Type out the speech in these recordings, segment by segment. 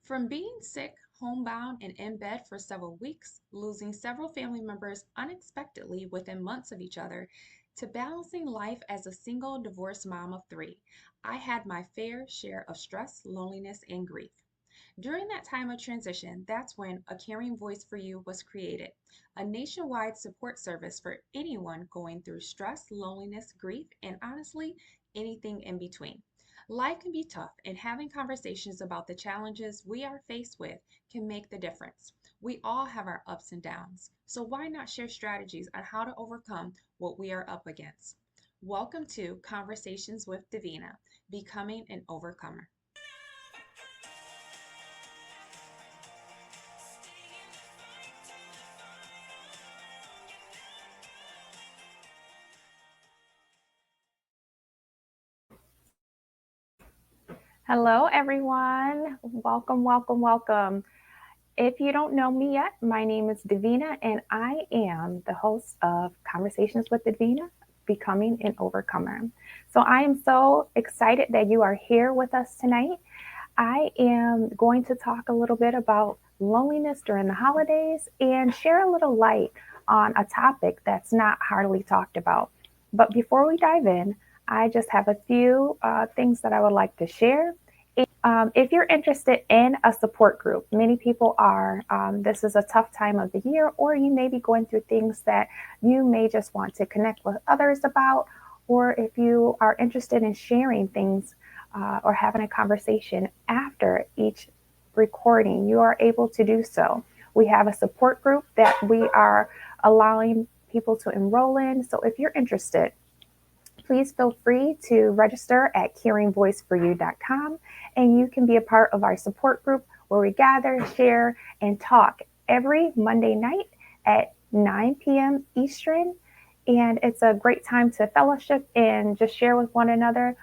From being sick, homebound, and in bed for several weeks, losing several family members unexpectedly within months of each other, to balancing life as a single divorced mom of three, I had my fair share of stress, loneliness, and grief. During that time of transition, that's when A Caring Voice for You was created, a nationwide support service for anyone going through stress, loneliness, grief, and honestly, anything in between. Life can be tough, and having conversations about the challenges we are faced with can make the difference. We all have our ups and downs, so why not share strategies on how to overcome what we are up against? Welcome to Conversations with Davina, Becoming an Overcomer. Hello, everyone. Welcome, welcome, welcome. If you don't know me yet, my name is Davina, and I am the host of Conversations with Davina, Becoming an Overcomer. So I am so excited that you are here with us tonight. I am going to talk a little bit about loneliness during the holidays and share a little light on a topic that's not hardly talked about. But before we dive in, I just have a few things that I would like to share. If you're interested in a support group, many people are. This is a tough time of the year, or you may be going through things that you may just want to connect with others about, or if you are interested in sharing things or having a conversation after each recording, you are able to do so. We have a support group that we are allowing people to enroll in. So if you're interested, please feel free to register at caringvoiceforyou.com and you can be a part of our support group where we gather, share, and talk every Monday night at 9 p.m. Eastern. And it's a great time to fellowship and just share with one another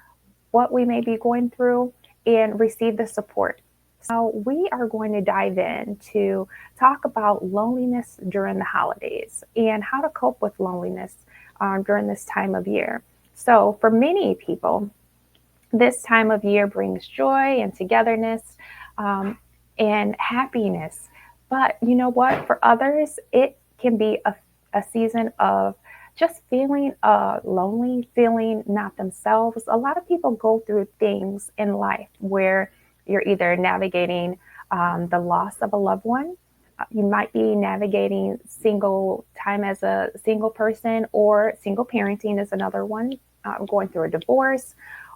what we may be going through and receive the support. Now, we are going to dive in to talk about loneliness during the holidays and how to cope with loneliness during this time of year. So, for many people, this time of year brings joy and togetherness and happiness. But you know what? For others, it can be a season of just feeling lonely, feeling not themselves. A lot of people go through things in life where you're either navigating the loss of a loved one. You might be navigating single time as a single person, or single parenting is another one, going through a divorce,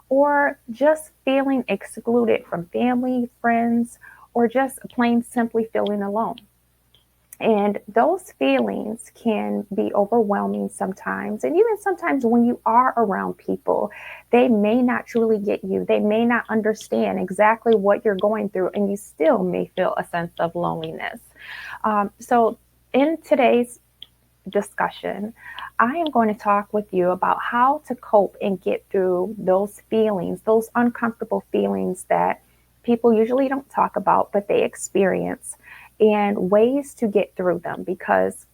or just feeling excluded from family, friends, or just plain simply feeling alone. And those feelings can be overwhelming sometimes. And even sometimes when you are around people, they may not truly get you. They may not understand exactly what you're going through, and you still may feel a sense of loneliness. So, in today's discussion, I am going to talk with you about how to cope and get through those feelings, those uncomfortable feelings that people usually don't talk about, but they experience, and ways to get through them because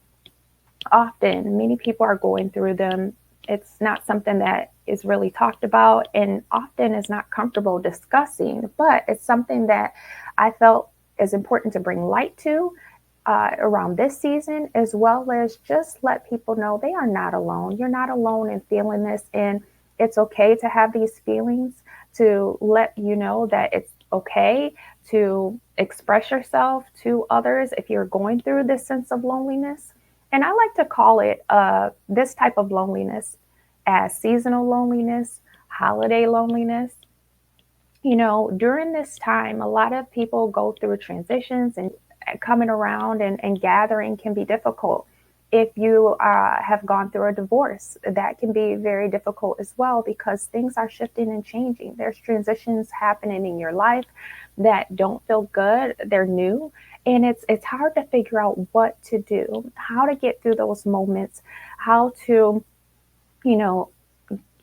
often many people are going through them. It's not something that is really talked about and often is not comfortable discussing, but it's something that I felt is important to bring light to around this season, as well as just let people know they are not alone. You're not alone in feeling this, and it's okay to have these feelings, to let you know that it's okay to express yourself to others if you're going through this sense of loneliness. And I like to call it this type of loneliness as seasonal loneliness, holiday loneliness. You know, during this time, a lot of people go through transitions, and coming around and gathering can be difficult. If you have gone through a divorce, that can be very difficult as well because things are shifting and changing. There's transitions happening in your life that don't feel good. They're new, and it's hard to figure out what to do, how to get through those moments, how to, you know,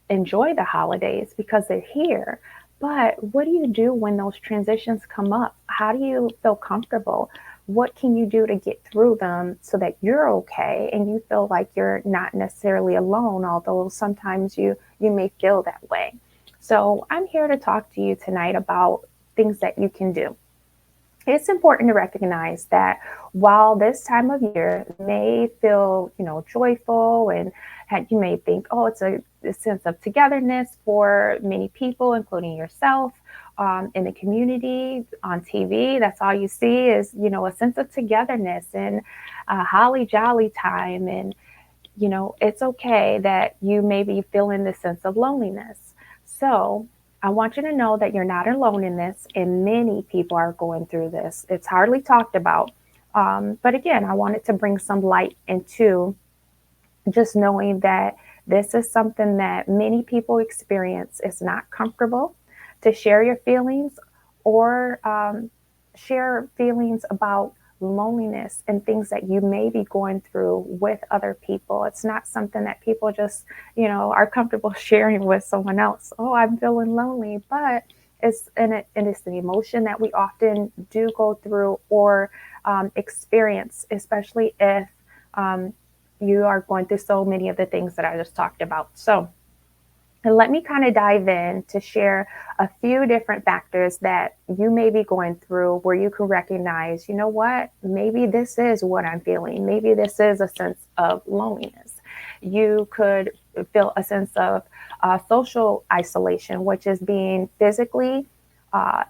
enjoy the holidays because they're here. But what do you do when those transitions come up? How do you feel comfortable? What can you do to get through them so that you're okay and you feel like you're not necessarily alone, although sometimes you may feel that way. So I'm here to talk to you tonight about things that you can do. it's important to recognize that while this time of year may feel, joyful and you may think, oh, it's a sense of togetherness for many people, including yourself, in the community, on TV, that's all you see is, a sense of togetherness and a holly jolly time. And it's okay that you may be feeling this sense of loneliness. So, I want you to know that you're not alone in this, and many people are going through this. It's hardly talked about. But again, I wanted to bring some light into just knowing that this is something that many people experience. It's not comfortable to share your feelings or share feelings about loneliness and things that you may be going through with other people. It's not something that people just, are comfortable sharing with someone else. Oh, I'm feeling lonely, but it's an emotion that we often do go through or experience, especially if um, you are going through so many of the things that I just talked about. So, and let me kind of dive in to share a few different factors that you may be going through where you can recognize, what, maybe this is what I'm feeling. Maybe this is a sense of loneliness. You could feel a sense of social isolation, which is being physically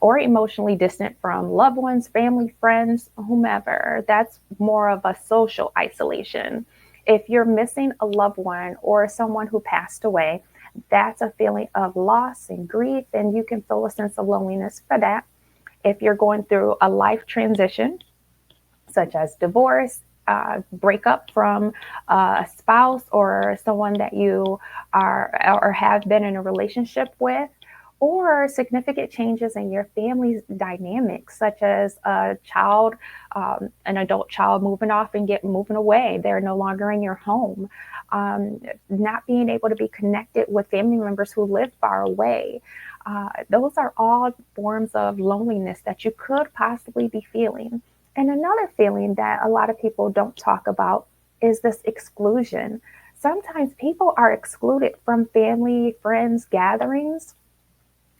or emotionally distant from loved ones, family, friends, whomever. That's more of a social isolation. If you're missing a loved one or someone who passed away, that's a feeling of loss and grief, and you can feel a sense of loneliness for that. If you're going through a life transition, such as divorce, breakup from a spouse or someone that you are or have been in a relationship with, or significant changes in your family's dynamics, such as a child, an adult child moving off and moving away. They're no longer in your home. Not being able to be connected with family members who live far away. Those are all forms of loneliness that you could possibly be feeling. And another feeling that a lot of people don't talk about is this exclusion. Sometimes people are excluded from family, friends, gatherings.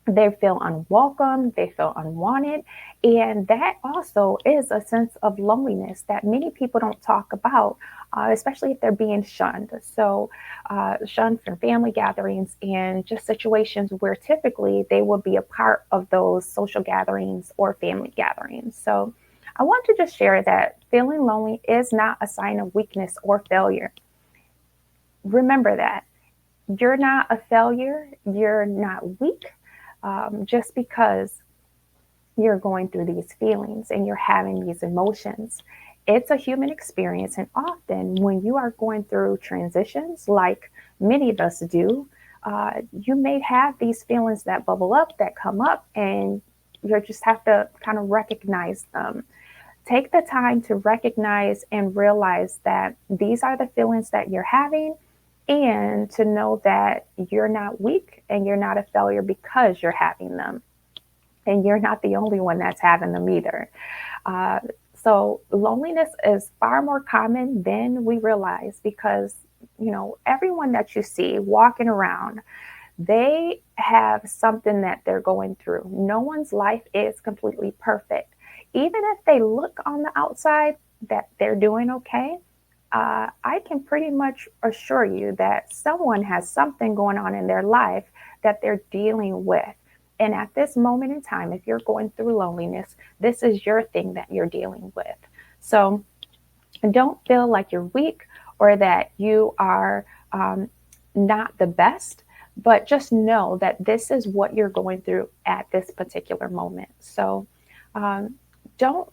They feel unwelcome, they feel unwanted, and that also is a sense of loneliness that many people don't talk about, especially if they're being shunned. So, shunned from family gatherings and just situations where typically they will be a part of those social gatherings or family gatherings. So, I want to just share that feeling lonely is not a sign of weakness or failure. Remember that you're not a failure, you're not weak, just because you're going through these feelings and you're having these emotions. It's a human experience, and often when you are going through transitions, like many of us do, you may have these feelings that bubble up, that come up, and you just have to kind of recognize them. Take the time to recognize and realize that these are the feelings that you're having, and to know that you're not weak and you're not a failure because you're having them. And you're not the only one that's having them either. Uh, so, loneliness is far more common than we realize because, everyone that you see walking around, they have something that they're going through. No one's life is completely perfect. Even if they look on the outside that they're doing okay, I can pretty much assure you that someone has something going on in their life that they're dealing with. And at this moment in time, if you're going through loneliness, this is your thing that you're dealing with. So don't feel like you're weak or that you are not the best, but just know that this is what you're going through at this particular moment. So um, don't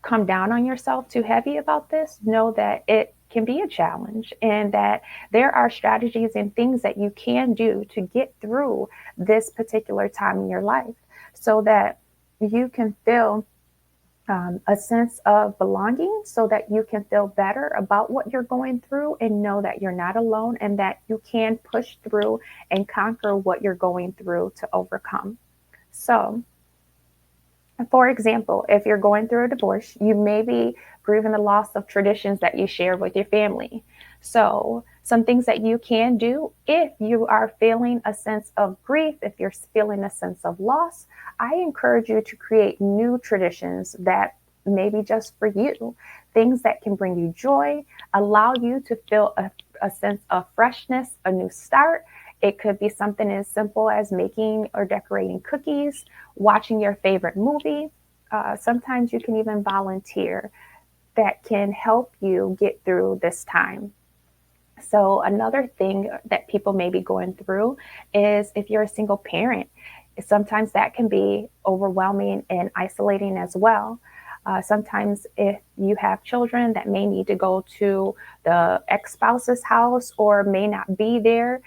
come down on yourself too heavy about this. Know that it can be a challenge and that there are strategies and things that you can do to get through this particular time in your life so that you can feel a sense of belonging, so that you can feel better about what you're going through and know that you're not alone and that you can push through and conquer what you're going through to overcome. So, for example, if you're going through a divorce, you may be grieving the loss of traditions that you shared with your family. So, Some things that you can do if you are feeling a sense of grief, if you're feeling a sense of loss, I encourage you to create new traditions that maybe just for you, things that can bring you joy, allow you to feel a sense of freshness, a new start. It could be something as simple as making or decorating cookies, watching your favorite movie. Sometimes you can even volunteer that can help you get through this time. So, another thing that people may be going through is if you're a single parent, sometimes that can be overwhelming and isolating as well. Sometimes, if you have children that may need to go to the ex spouse's house or may not be there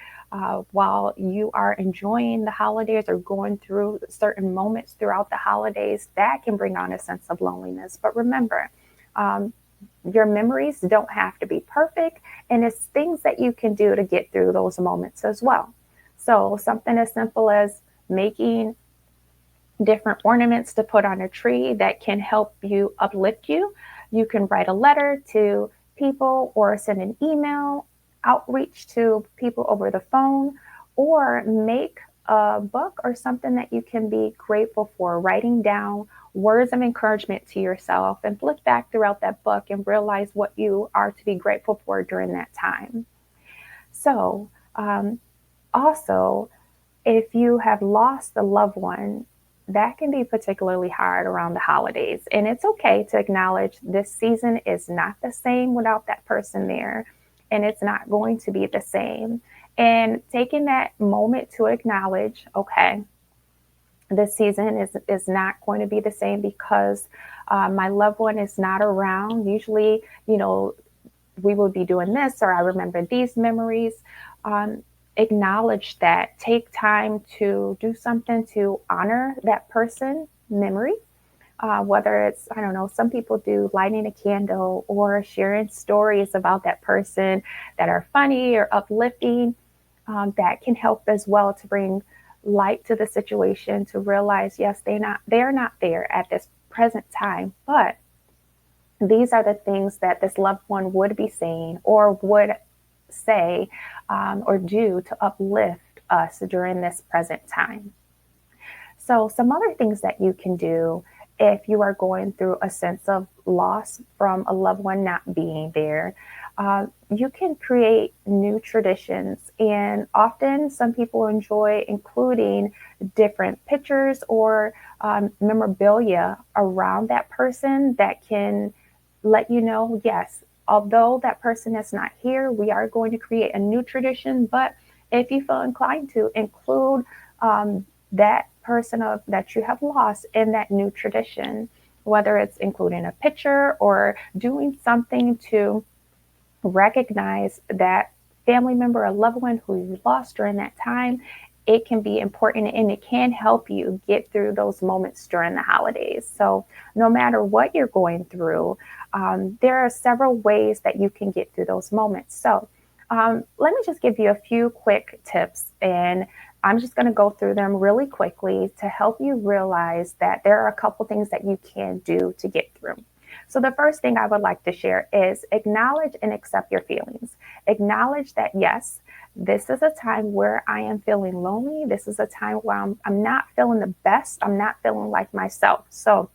while you are enjoying the holidays or going through certain moments throughout the holidays, that can bring on a sense of loneliness. But remember, um, your memories don't have to be perfect, and it's things that you can do to get through those moments as well. So, something as simple as making different ornaments to put on a tree that can help you uplift you. You can write a letter to people or send an email, outreach to people over the phone, or make a book or something that you can be grateful for, writing down words of encouragement to yourself and flip back throughout that book and realize what you are to be grateful for during that time. So, also, if you have lost a loved one, that can be particularly hard around the holidays. And it's okay to acknowledge this season is not the same without that person there, and it's not going to be the same. And taking that moment to acknowledge, okay, this season is not going to be the same because my loved one is not around. Usually, we would be doing this, or I remember these memories. Um, Acknowledge that. Take time to do something to honor that person memory. Whether it's, I don't know, some people do lighting a candle or sharing stories about that person that are funny or uplifting. That can help as well to bring light to the situation, to realize, yes, they're not there at this present time, but these are the things that this loved one would be saying or would say or do to uplift us during this present time. So, some other things that you can do if you are going through a sense of loss from a loved one not being there, you can create new traditions. And often, some people enjoy including different pictures or memorabilia around that person that can let you know, yes, although that person is not here, we are going to create a new tradition. But if you feel inclined to include that person of that you have lost in that new tradition, whether it's including a picture or doing something to recognize that family member or loved one who you lost during that time, it can be important and it can help you get through those moments during the holidays. So, no matter what you're going through, there are several ways that you can get through those moments. So, let me just give you a few quick tips, and I'm just going to go through them really quickly to help you realize that there are a couple things that you can do to get through. So, the first thing I would like to share is acknowledge and accept your feelings. Acknowledge that, yes, this is a time where I am feeling lonely. This is a time where I'm not feeling the best. I'm not feeling like myself. So,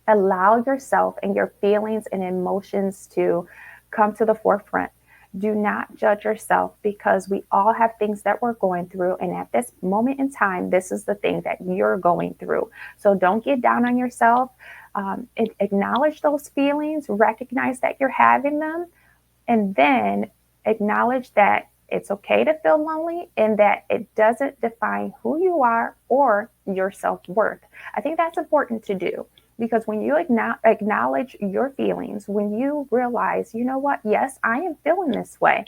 allow yourself and your feelings and emotions to come to the forefront. Do not judge yourself because we all have things that we're going through. And at this moment in time, this is the thing that you're going through. So don't get down on yourself. Acknowledge those feelings, recognize that you're having them, and then acknowledge that it's okay to feel lonely and that it doesn't define who you are or your self worth. I think that's important to do because when you acknowledge your feelings, when you realize, you know what, yes, I am feeling this way.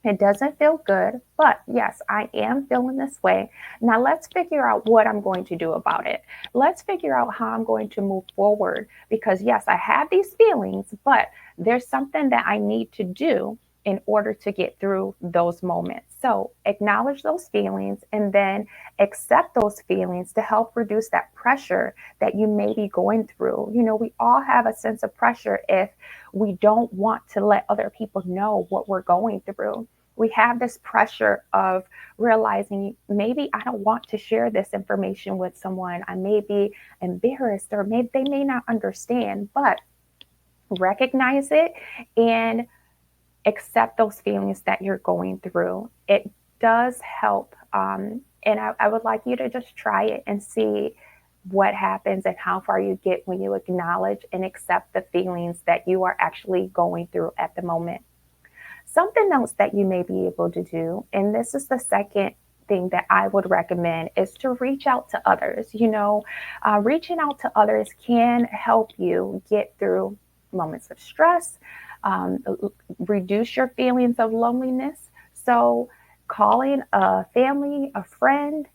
It doesn't feel good, but yes, I am feeling this way. Now let's figure out what I'm going to do about it. Let's figure out how I'm going to move forward because yes, I have these feelings, but there's something that I need to do in order to get through those moments. So acknowledge those feelings and then accept those feelings to help reduce that pressure that you may be going through. We all have a sense of pressure if we don't want to let other people know what we're going through. We have this pressure of realizing maybe I don't want to share this information with someone. I may be embarrassed or maybe they may not understand, but recognize it and accept those feelings that you're going through. It does help. And I would like you to just try it and see what happens and how far you get when you acknowledge and accept the feelings that you are actually going through at the moment. Something else that you may be able to do, and this is the second thing that I would recommend, is to reach out to others. Reaching out to others can help you get through moments of stress, um, reduce your feelings of loneliness. So, calling a family, a friend,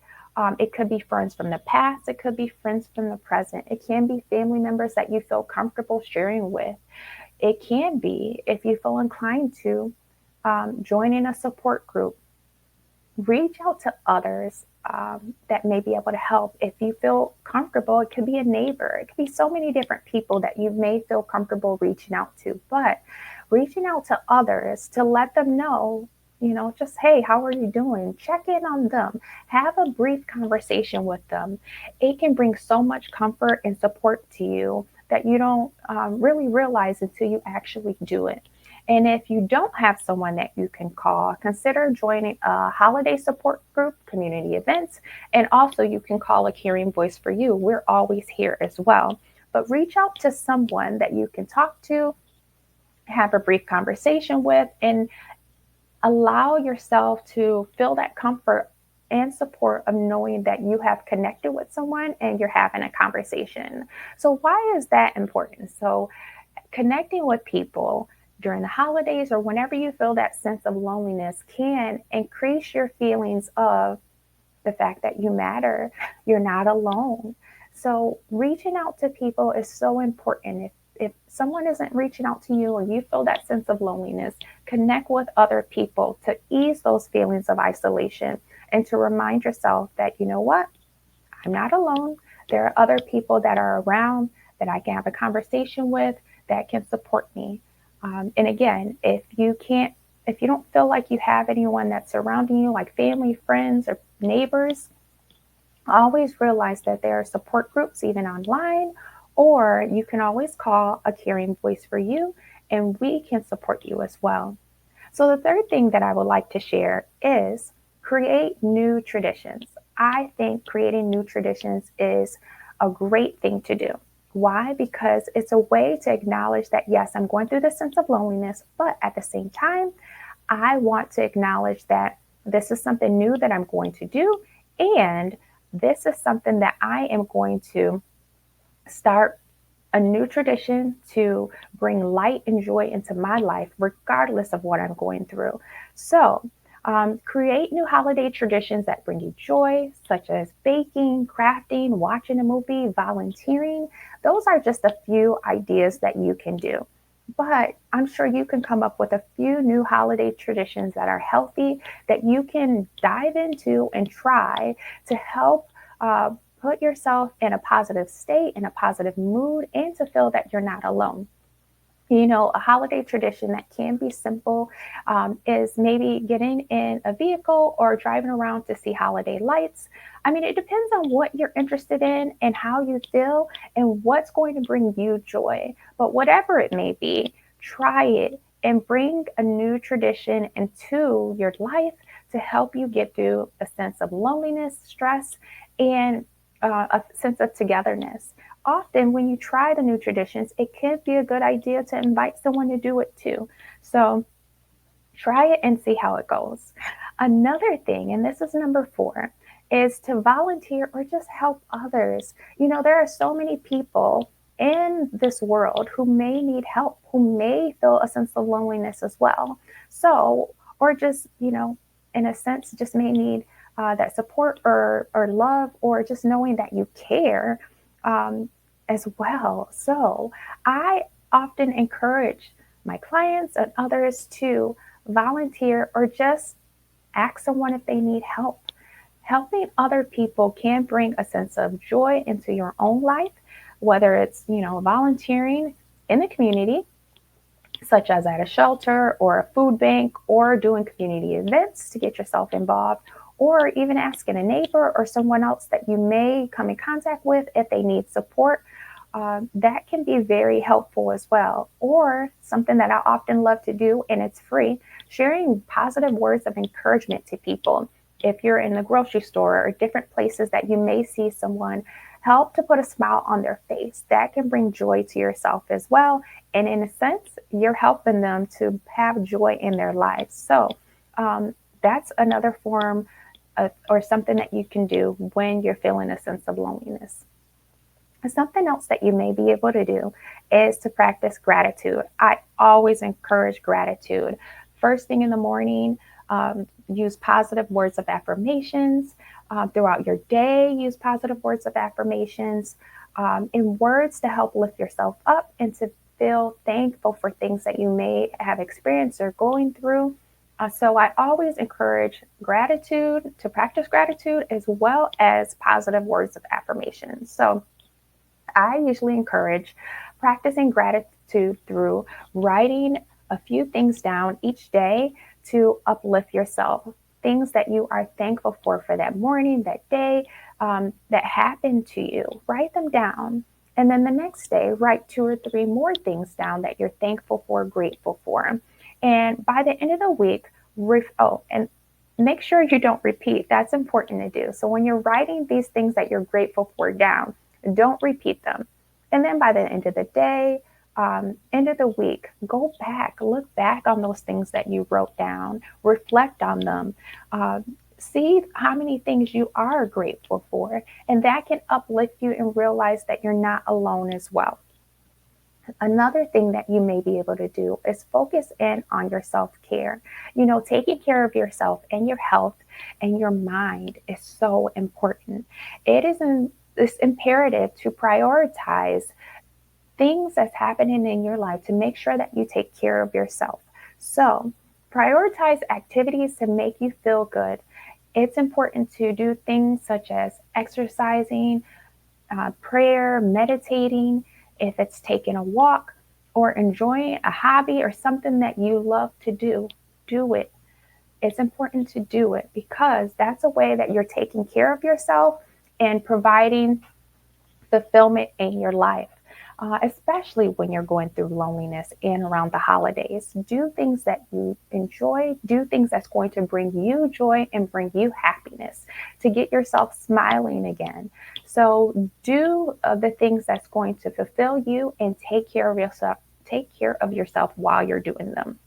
it could be friends from the past, it could be friends from the present, it can be family members that you feel comfortable sharing with. It can be, if you feel inclined to, joining a support group. Reach out to others that may be able to help. If you feel comfortable, it could be a neighbor, it could be so many different people that you may feel comfortable reaching out to. But reaching out to others to let them know, just, hey, how are you doing? Check in on them, have a brief conversation with them. It can bring so much comfort and support to you that you don't really realize until you actually do it. And if you don't have someone that you can call, consider joining a holiday support group, community events, and also you can call a caring voice for you. We're always here as well. But reach out to someone that you can talk to, have a brief conversation with, and allow yourself to feel that comfort and support of knowing that you have connected with someone and you're having a conversation. So, why is that important? So, connecting with people during the holidays or whenever you feel that sense of loneliness can increase your feelings of the fact that you matter. You're not alone. So, reaching out to people is so important. If someone isn't reaching out to you or you feel that sense of loneliness, connect with other people to ease those feelings of isolation and to remind yourself that, you know what, I'm not alone. There are other people that are around that I can have a conversation with that can support me. And again, if you don't feel like you have anyone that's surrounding you, like family, friends, or neighbors, always realize that there are support groups even online, or you can always call a caring voice for you, and we can support you as well. So, the third thing that I would like to share is create new traditions. I think creating new traditions is a great thing to do. Why? Because it's a way to acknowledge that, yes, I'm going through this sense of loneliness, but at the same time, I want to acknowledge that this is something new that I'm going to do. And this is something that I am going to start a new tradition to bring light and joy into my life, regardless of what I'm going through. So, create new holiday traditions that bring you joy, such as baking, crafting, watching a movie, volunteering. Those are just a few ideas that you can do. But I'm sure you can come up with a few new holiday traditions that are healthy that you can dive into and try to help put yourself in a positive state, in a positive mood, and to feel that you're not alone. A holiday tradition that can be simple is maybe getting in a vehicle or driving around to see holiday lights. I mean, it depends on what you're interested in and how you feel and what's going to bring you joy. But whatever it may be, try it and bring a new tradition into your life to help you get through a sense of loneliness, stress, and a sense of togetherness. Often, when you try the new traditions, it can be a good idea to invite someone to do it too. So, try it and see how it goes. Another thing, and this is number four, is to volunteer or just help others. There are so many people in this world who may need help, who may feel a sense of loneliness as well. So, or just, in a sense, just may need that support or love or just knowing that you care um, as well. So, I often encourage my clients and others to volunteer or just Ask someone if they need help. Helping other people can bring a sense of joy into your own life, whether it's, volunteering in the community, such as at a shelter or a food bank, or doing community events to get yourself involved, or even asking a neighbor or someone else that you may come in contact with if they need support. That can be very helpful as well. Or something that I often love to do, and it's free, sharing positive words of encouragement to people. If you're in the grocery store or different places that you may see someone, help to put a smile on their face. That can bring joy to yourself as well. And in a sense, you're helping them to have joy in their lives. So that's another form or something that you can do when you're feeling a sense of loneliness. Something else that you may be able to do is to practice gratitude. I always encourage gratitude. First thing in the morning, use positive words of affirmations. Throughout your day, use positive words of affirmations in words to help lift yourself up and to feel thankful for things that you may have experienced or going through. So I always encourage gratitude, to practice gratitude as well as positive words of affirmation. So I usually encourage practicing gratitude through writing a few things down each day to uplift yourself. Things that you are thankful for that morning, that day, that happened to you. Write them down. And then the next day, write two or three more things down that you're thankful for, grateful for. And by the end of the week, and make sure you don't repeat. That's important to do. So when you're writing these things that you're grateful for down, don't repeat them. And then by the end of the day, end of the week, go back, look back on those things that you wrote down, reflect on them, see how many things you are grateful for. And that can uplift you and realize that you're not alone as well. Another thing that you may be able to do is focus in on your self care. Taking care of yourself and your health and your mind is so important. It's imperative to prioritize things that's happening in your life to make sure that you take care of yourself. So, prioritize activities to make you feel good. It's important to do things such as exercising, prayer, meditating, if it's taking a walk or enjoying a hobby or something that you love to do, do it. It's important to do it because that's a way that you're taking care of yourself and providing fulfillment in your life. Especially when you're going through loneliness and around the holidays. Do things that you enjoy, do things that's going to bring you joy and bring you happiness to get yourself smiling again. So, do the things that's going to fulfill you and take care of yourself. Take care of yourself while you're doing them.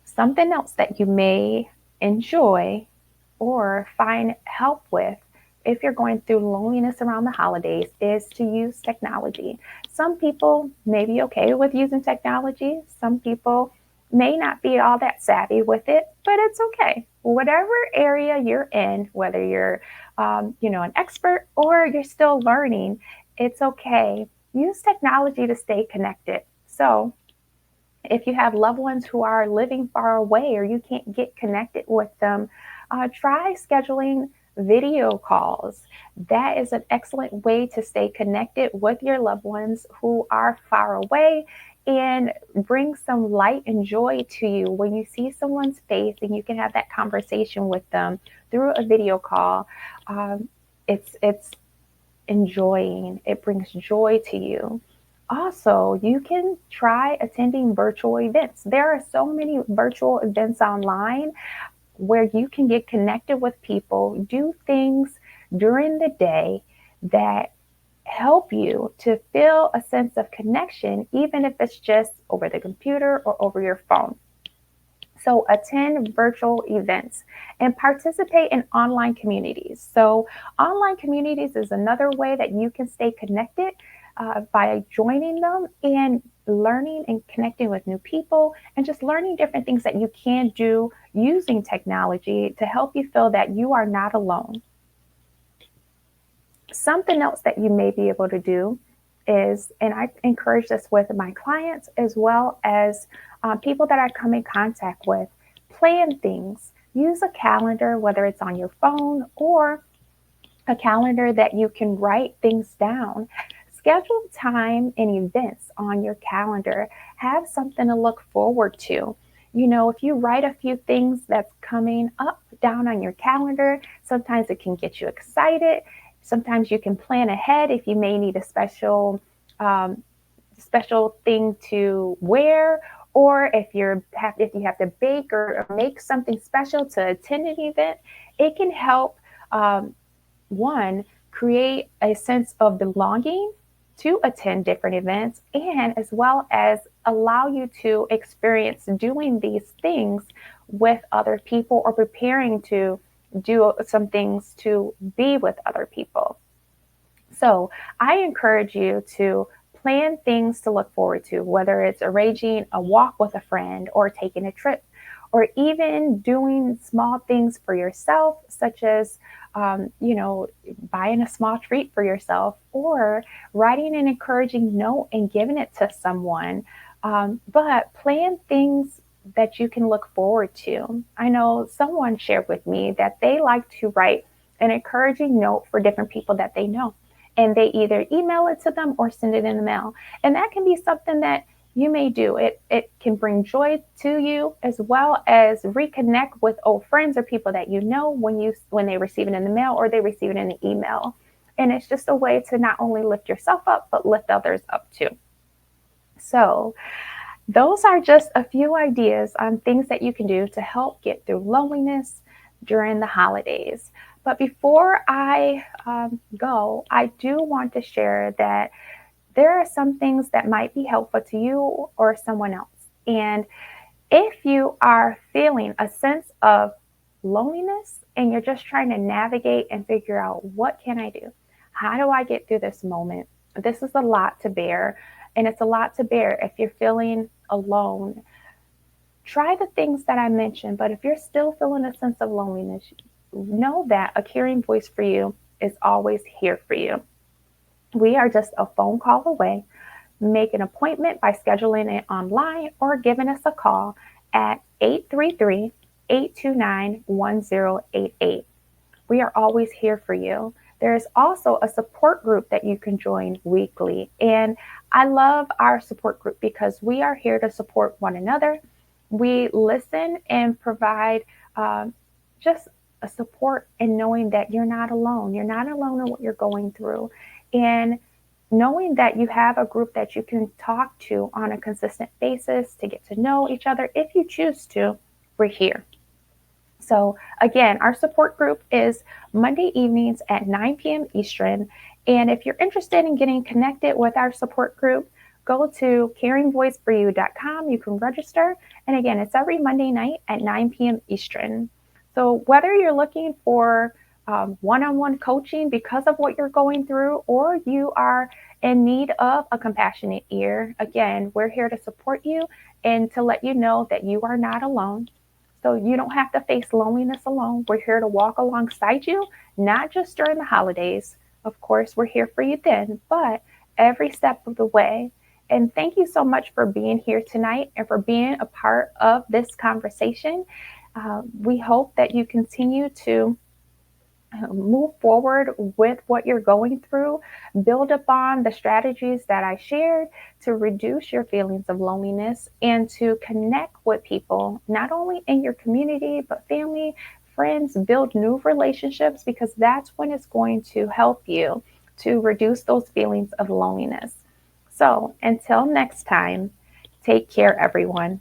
Something else that you may enjoy or find help with if you're going through loneliness around the holidays is to use technology. Some people may be okay with using technology. Some people may not be all that savvy with it, but it's okay. Whatever area you're in, whether you're, an expert or you're still learning, it's okay. Use technology to stay connected. So if you have loved ones who are living far away or you can't get connected with them, try scheduling video calls. That is an excellent way to stay connected with your loved ones who are far away and bring some light and joy to you when you see someone's face and you can have that conversation with them through a video call. It's enjoying. It brings joy to you. Also, you can try attending virtual events. There are so many virtual events online where you can get connected with people, do things during the day that help you to feel a sense of connection, even if it's just over the computer or over your phone. So, attend virtual events and participate in online communities. So, online communities is another way that you can stay connected by joining them and learning and connecting with new people and just learning different things that you can do using technology to help you feel that you are not alone. Something else that you may be able to do is, and I encourage this with my clients as well as people that I come in contact with, plan things. use a calendar, whether it's on your phone or a calendar that you can write things down. Schedule time and events on your calendar. Have something to look forward to. If you write a few things that's coming up down on your calendar, sometimes it can get you excited. Sometimes you can plan ahead if you may need a um, special thing to wear, or if you have to bake or make something special to attend an event. It can help, one, create a sense of belonging to attend different events, and as well as allow you to experience doing these things with other people or preparing to do some things to be with other people. So I encourage you to plan things to look forward to, whether it's arranging a walk with a friend or taking a trip, or even doing small things for yourself, such as, buying a small treat for yourself or writing an encouraging note and giving it to someone. But plan things that you can look forward to. I know someone shared with me that they like to write an encouraging note for different people that they know, and they either email it to them or send it in the mail. And that can be something that you may do. It can bring joy to you, as well as reconnect with old friends or people that you know when they receive it in the mail or they receive it in an email. And it's just a way to not only lift yourself up but lift others up too. So those are just a few ideas on things that you can do to help get through loneliness during the holidays. But before I go, I do want to share that there are some things that might be helpful to you or someone else. And if you are feeling a sense of loneliness and you're just trying to navigate and figure out, what can I do? How do I get through this moment? This is a lot to bear. And it's a lot to bear if you're feeling alone. Try the things that I mentioned, but if you're still feeling a sense of loneliness, know that a caring voice for you is always here for you. We are just a phone call away. Make an appointment by scheduling it online or giving us a call at 833-829-1088. We are always here for you. There is also a support group that you can join weekly. And I love our support group because we are here to support one another. We listen and provide, just a support in knowing that you're not alone. You're not alone in what you're going through. And knowing that you have a group that you can talk to on a consistent basis to get to know each other if you choose to, we're here. So, again, our support group is Monday evenings at 9 p.m. Eastern. And if you're interested in getting connected with our support group, go to caringvoiceforyou.com. You can register. And again, it's every Monday night at 9 p.m. Eastern. So, whether you're looking for one on one coaching because of what you're going through, or you are in need of a compassionate ear, again, we're here to support you and to let you know that you are not alone. So you don't have to face loneliness alone. We're here to walk alongside you, not just during the holidays. Of course, we're here for you then, but every step of the way. And thank you so much for being here tonight and for being a part of this conversation. We hope that you continue to move forward with what you're going through, build upon the strategies that I shared to reduce your feelings of loneliness and to connect with people, not only in your community, but family, friends, build new relationships, because that's when it's going to help you to reduce those feelings of loneliness. So until next time, take care, everyone.